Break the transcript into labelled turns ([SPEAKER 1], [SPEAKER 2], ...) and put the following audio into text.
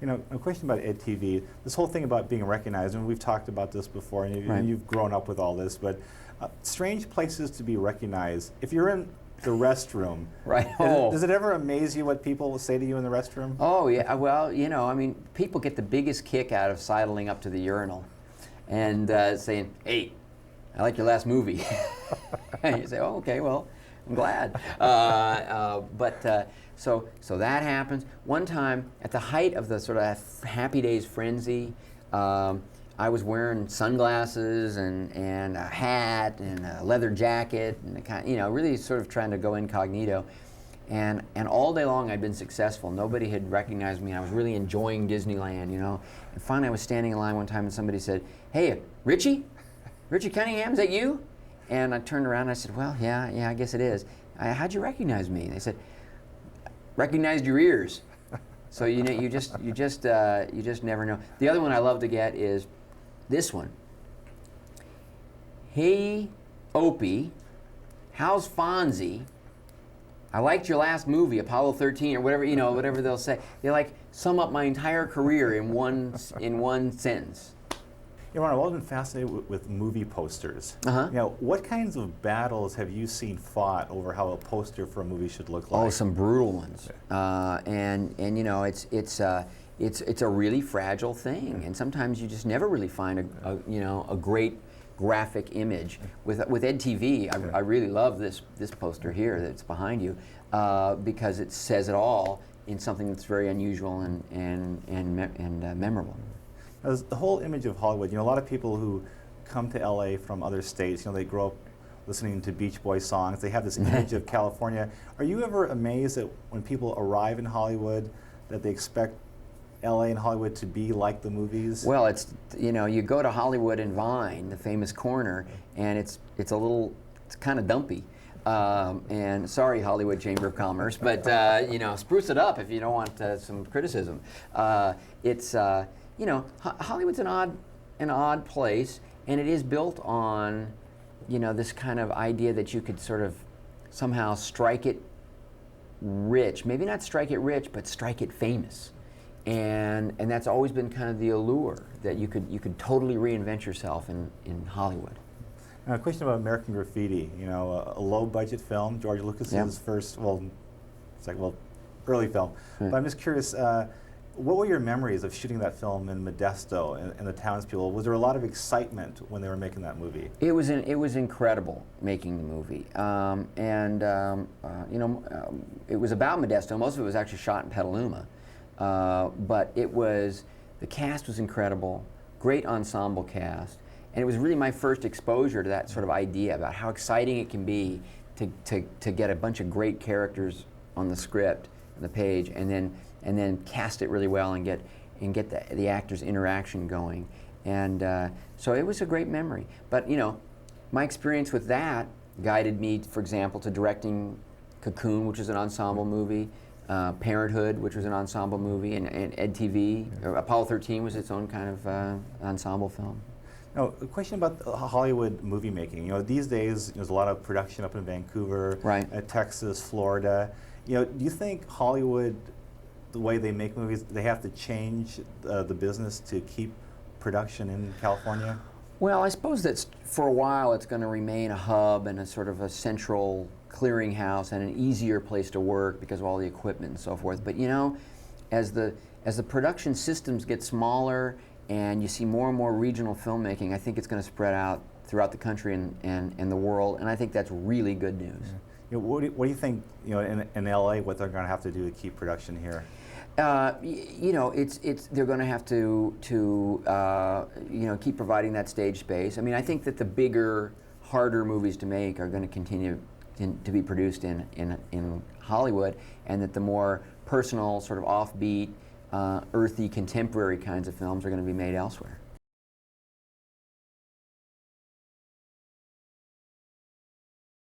[SPEAKER 1] You know, a question about EdTV, this whole thing about being recognized, and we've talked about this before, and you've grown up with all this, but strange places to be recognized. If you're in the restroom,
[SPEAKER 2] right?
[SPEAKER 1] Does it ever amaze you what people will say to you in the restroom?
[SPEAKER 2] Oh, yeah, well, you know, I mean, people get the biggest kick out of sidling up to the urinal and saying, hey, I like your last movie. And you say, oh, okay, well, I'm glad. So that happens. One time, at the height of the sort of Happy Days frenzy, I was wearing sunglasses and a hat and a leather jacket and really sort of trying to go incognito. And all day long I'd been successful. Nobody had recognized me. I was really enjoying Disneyland, you know. And finally I was standing in line one time and somebody said, hey, Richie Cunningham, is that you? And I turned around and I said, well, yeah, I guess it is. How'd you recognize me? And they said, recognized your ears. So you just never know. The other one I love to get is this one. Hey, Opie, how's Fonzie? I liked your last movie, Apollo 13, or whatever, whatever they'll say. They like sum up my entire career in one sentence.
[SPEAKER 1] You know, Ron, I've always been fascinated with movie posters.
[SPEAKER 2] Uh-huh.
[SPEAKER 1] You know, what kinds of battles have you seen fought over how a poster for a movie should look like?
[SPEAKER 2] Oh, some brutal ones. And you know, it's a really fragile thing, and sometimes you just never really find a great graphic image. With EdTV, I really love this poster here that's behind you because it says it all in something that's very unusual and memorable.
[SPEAKER 1] The whole image of Hollywood, you know, a lot of people who come to LA from other states, you know, they grow up listening to Beach Boys songs, they have this image of California. Are you ever amazed that when people arrive in Hollywood that they expect LA and Hollywood to be like the movies?
[SPEAKER 2] Well, it's, you know, you go to Hollywood and Vine, the famous corner, and it's kind of dumpy. And sorry, Hollywood Chamber of Commerce, but you know, spruce it up if you don't want some criticism. You know, Hollywood's an odd place, and it is built on, you know, this kind of idea that you could sort of somehow strike it rich. Maybe not strike it rich, but strike it famous. And that's always been kind of the allure, that you could totally reinvent yourself in Hollywood.
[SPEAKER 1] Now, a question about American Graffiti. You know, a low-budget film, George Lucas's first, early film. But I'm just curious, what were your memories of shooting that film in Modesto and the townspeople? Was there a lot of excitement when they were making that movie?
[SPEAKER 2] It was incredible making the movie, you know, it was about Modesto. Most of it was actually shot in Petaluma, but the cast was incredible, great ensemble cast, and it was really my first exposure to that sort of idea about how exciting it can be to get a bunch of great characters on the script, on the page, and then cast it really well and get the actors' interaction going. And so it was a great memory. But, you know, my experience with that guided me, for example, to directing Cocoon, which is an ensemble movie, Parenthood, which was an ensemble movie, and EdTV. Apollo 13 was its own kind of ensemble film.
[SPEAKER 1] Now, a question about Hollywood movie making. You know, these days there's a lot of production up in Vancouver, Texas, Florida. You know, do you think Hollywood, the way they make movies, they have to change the business to keep production in California?
[SPEAKER 2] Well, I suppose that for a while it's going to remain a hub and a sort of a central clearinghouse and an easier place to work because of all the equipment and so forth. But you know, as the production systems get smaller and you see more and more regional filmmaking, I think it's going to spread out throughout the country and the world, and I think that's really good news.
[SPEAKER 1] Yeah. You know, what do you think, you know, in LA, what they're going to have to do to keep production here?
[SPEAKER 2] You know, they're going to have to you know, keep providing that stage space. I mean, I think that the bigger, harder movies to make are going to continue to be produced in Hollywood, and that the more personal, sort of offbeat, earthy, contemporary kinds of films are going to be made elsewhere.